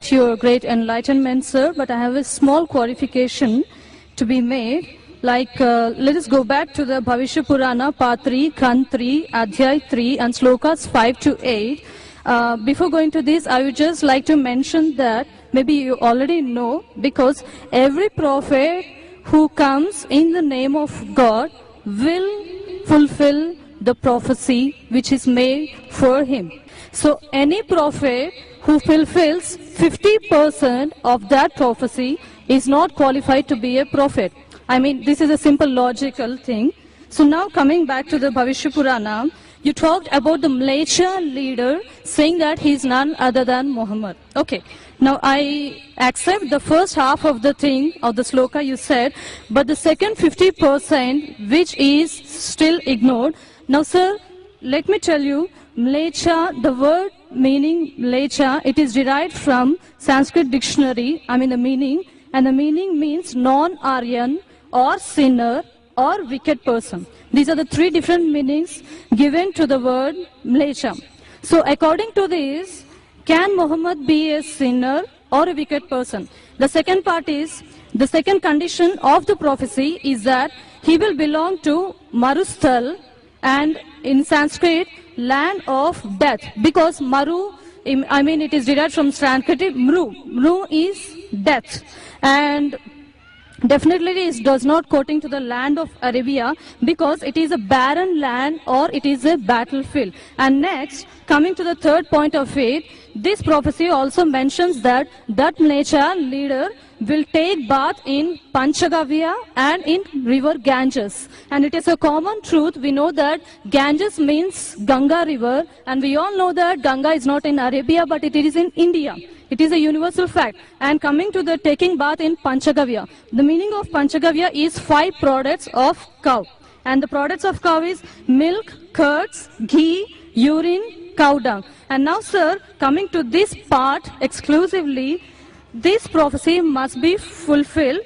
appreciate your great enlightenment, sir, but I have a small clarification to be made. Like, let us go back to the Bhavishya Purana, Part 3, Khand 3, Adhyay 3, and Slokas 5 to 8. Before going to this, I would just like to mention that maybe you already know, because every prophet who comes in the name of God will fulfill the prophecy which is made for him. So any prophet who fulfills 50% of that prophecy is not qualified to be a prophet. I mean, this is a simple logical thing. So now coming back to the Bhavishya Purana, you talked about the Malaysia leader saying that he is none other than Muhammad. Okay, now I accept the first half of the thing, of the sloka you said, but the second 50% which is still ignored. Now sir, let me tell you, Malaysia, the word meaning Malaysia, it is derived from Sanskrit dictionary, I mean the meaning, and the meaning means non-Aryan or sinner or wicked person. These are the three different meanings given to the word Malaysia. So according to this, can Muhammad be a sinner or a wicked person? The second part is, the second condition of the prophecy is that he will belong to Marusthal, and in Sanskrit, land of death, because Maru, I mean it is derived from Sanskrit, Mru. Mru is death. And definitely it does not quoting to the land of Arabia, because it is a barren land or it is a battlefield. And next, coming to the third point of it, this prophecy also mentions that Malaysia leader will take bath in Panchagavya and in river Ganges. And it is a common truth, we know that Ganges means Ganga river, and we all know that Ganga is not in Arabia but it is in India. It is a universal fact. And coming to the taking bath in Panchagavya, the meaning of Panchagavya is 5 products of cow. And the products of cow is milk, curds, ghee, urine, cow dung. And now sir, coming to this part exclusively, this prophecy must be fulfilled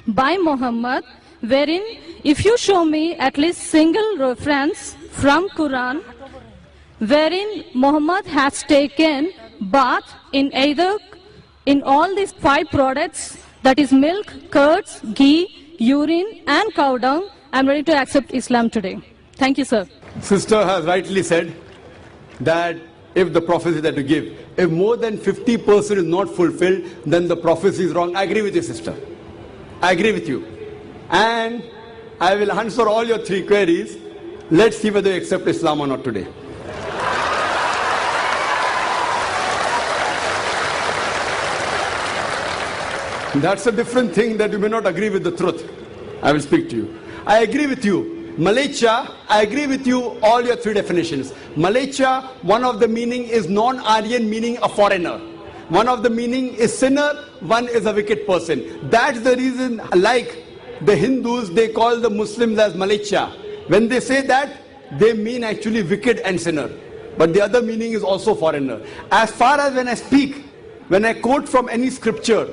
by Muhammad, wherein if you show me at least single reference from Quran, wherein Muhammad has taken bath in either, in all these 5 products, that is milk, curds, ghee, urine and cow dung, I am ready to accept Islam today. Thank you, sir. Sister has rightly said that if the prophecy that you give, if more than 50% is not fulfilled, then the prophecy is wrong. I agree with you, sister. I agree with you. And I will answer all your 3 queries. Let's see whether you accept Islam or not today. That's a different thing, that you may not agree with the truth. I will speak to you. I agree with you. Malaysia, I agree with you, all your 3 definitions. Malaysia, one of the meaning is non-Aryan, meaning a foreigner. One of the meaning is sinner, one is a wicked person. That's the reason, like the Hindus, they call the Muslims as Malaysia. When they say that, they mean actually wicked and sinner. But the other meaning is also foreigner. As far as when I speak, when I quote from any scripture,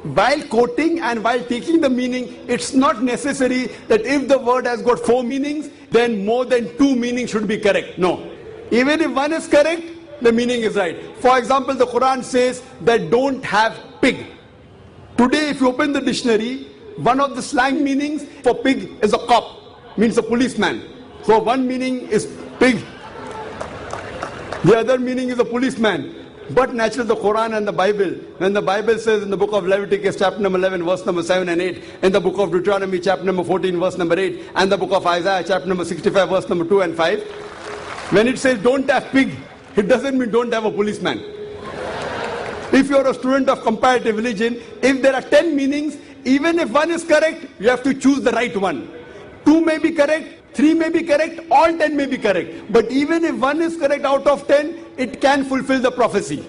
while quoting and while taking the meaning, it's not necessary that if the word has got 4 meanings, then more than 2 meanings should be correct. No. Even if one is correct, the meaning is right. For example, the Quran says that don't have pig. Today, if you open the dictionary, one of the slang meanings for pig is a cop, means a policeman. So one meaning is pig, the other meaning is a policeman. But naturally the Quran and the Bible, when the Bible says in the book of Leviticus chapter number 11 verse number 7 and 8, in the book of Deuteronomy chapter number 14 verse number 8, and the book of Isaiah chapter number 65 verse number 2 and 5, when it says don't have pig, it doesn't mean don't have a policeman. If you are a student of comparative religion, if there are 10 meanings, even if one is correct, you have to choose the right one. 2 may be correct, 3 may be correct, all 10 may be correct. But even if one is correct out of 10, it can fulfill the prophecy.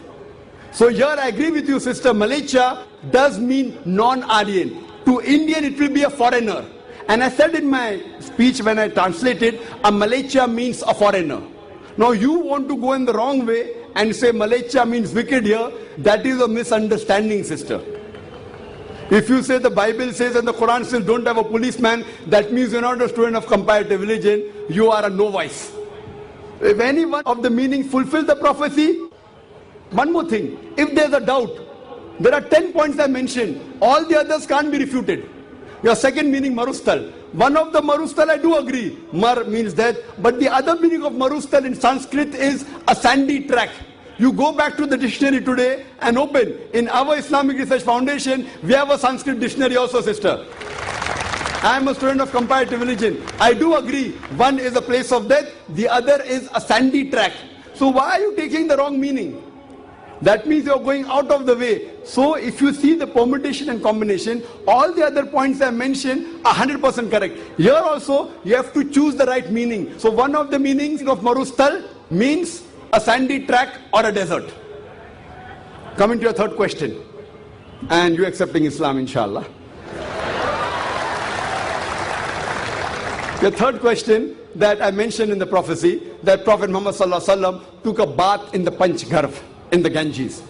So here I agree with you, sister. Malaysia does mean non-Aryan. To Indian it will be a foreigner. And I said in my speech when I translated, a Malaysia means a foreigner. Now you want to go in the wrong way and say Malaysia means wicked here. That is a misunderstanding, sister. If you say the Bible says and the Quran says don't have a policeman, that means you're not a student of comparative religion, you are a novice. If any one of the meanings fulfill the prophecy, One more thing, if there's a doubt, there are 10 points I mentioned. All the others can't be refuted. Your second meaning, marustal. One of the marustal I do agree. Mar means death. But the other meaning of marustal in Sanskrit is a sandy track. You go back to the dictionary today and open. In our Islamic Research Foundation, we have a Sanskrit dictionary also, sister. I am a student of comparative religion. I do agree. One is a place of death. The other is a sandy track. So why are you taking the wrong meaning? That means you are going out of the way. So if you see the permutation and combination, all the other points I mentioned are 100% correct. Here also, you have to choose the right meaning. So one of the meanings of marustal means a sandy track or a desert. Coming to your third question. And you accepting Islam, inshallah. The third question that I mentioned in the prophecy, that Prophet Muhammad Sallallahu Alaihi Wasallam took a bath in the Panch Garv, in the Ganges.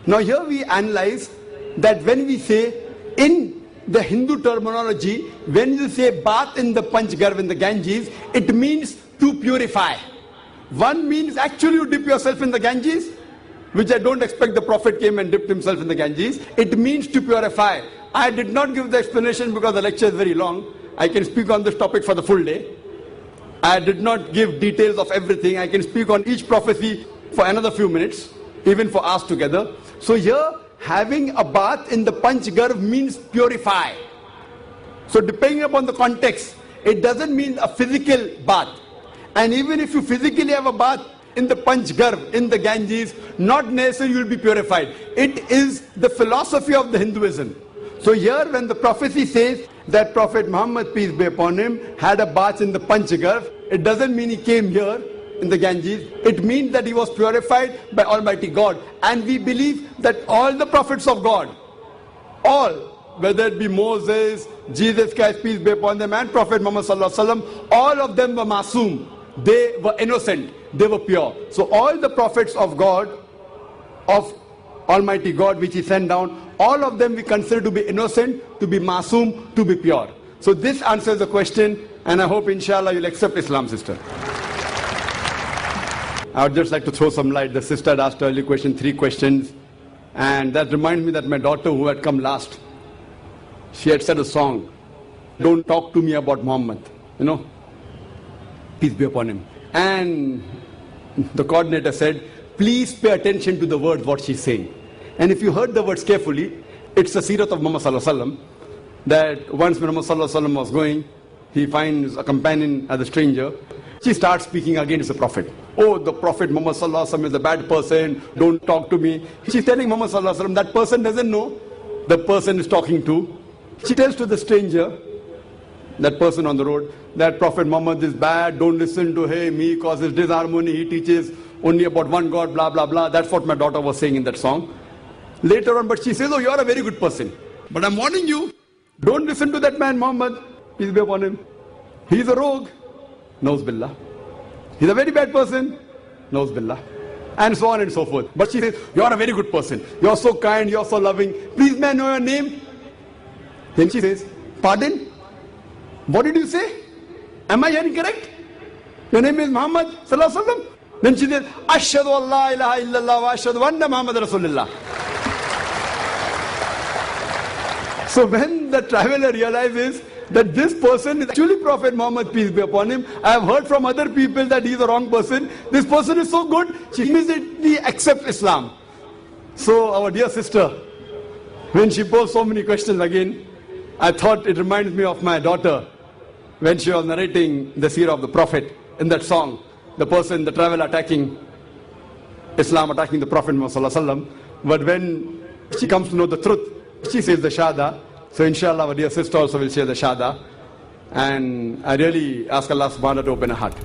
Now here we analyze that when we say, in the Hindu terminology, when you say bath in the Panch Garv, in the Ganges, it means to purify. One means actually you dip yourself in the Ganges, which I don't expect the Prophet came and dipped himself in the Ganges. It means to purify. I did not give the explanation because the lecture is very long. I can speak on this topic for the full day. I did not give details of everything. I can speak on each prophecy for another few minutes, even for us together. So here, having a bath in the Panch Garv means purify. So depending upon the context, it doesn't mean a physical bath. And even if you physically have a bath in the Panch Garv, in the Ganges, not necessarily you will be purified. It is the philosophy of the Hinduism. So here when the prophecy says that Prophet Muhammad, peace be upon him, had a bath in the Panch Garv, it doesn't mean he came here in the Ganges. It means that he was purified by Almighty God. And we believe that all the prophets of God, all, whether it be Moses, Jesus Christ, peace be upon them, and Prophet Muhammad Sallallahu Alaihi Wasallam, all of them were masoom. They were innocent. They were pure. So all the prophets of God, of Almighty God, which he sent down, all of them we consider to be innocent, to be masoom, to be pure. So this answers the question, and I hope inshallah you'll accept Islam, sister. I would just like to throw some light. The sister had asked earlier question, 3 questions, and that reminds me that my daughter who had come last, she had said a song, "Don't talk to me about Muhammad," you know, peace be upon him. And the coordinator said, please pay attention to the words, what she's saying. And if you heard the words carefully, it's the Sirat of Muhammad Sallallahu Alaihi Wasallam, that once Muhammad Sallallahu Alaihi Wasallam was going, he finds a companion as a stranger. She starts speaking against the Prophet. Oh, the Prophet Muhammad Sallallahu Alaihi Wasallam is a bad person, don't talk to me. She's telling Muhammad Sallallahu Alaihi Wasallam, that person doesn't know the person is talking to. She tells to the stranger, that person on the road, that Prophet Muhammad is bad, don't listen to him, he causes disharmony, he teaches only about one God, blah, blah, blah. That's what my daughter was saying in that song. Later on, but she says, oh, you're a very good person. But I'm warning you, don't listen to that man Muhammad, peace be upon him. He's a rogue, Nauz Billah. He's a very bad person, Nauz Billah. And so on and so forth. But she says, you're a very good person. You're so kind, you're so loving. Please may I know your name? Then she says, pardon? What did you say? Am I hearing correct? Your name is Muhammad Sallallahu Alaihi Wasallam? Then she says, Ashhadu an la ilaha illallah wa ashhadu anna Muhammad Rasulullah. So when the traveler realizes that this person is actually Prophet Muhammad, peace be upon him, I have heard from other people that he is the wrong person, this person is so good, she immediately accepts Islam. So our dear sister, when she posed so many questions again, I thought it reminds me of my daughter when she was narrating the seerah of the Prophet in that song. The person, the traveler attacking Islam, attacking the Prophet Muhammad. But when she comes to know the truth, she says the Shahada. So inshallah our dear sister also will share the Shahada. And I really ask Allah subhanahu wa ta'ala to open her heart.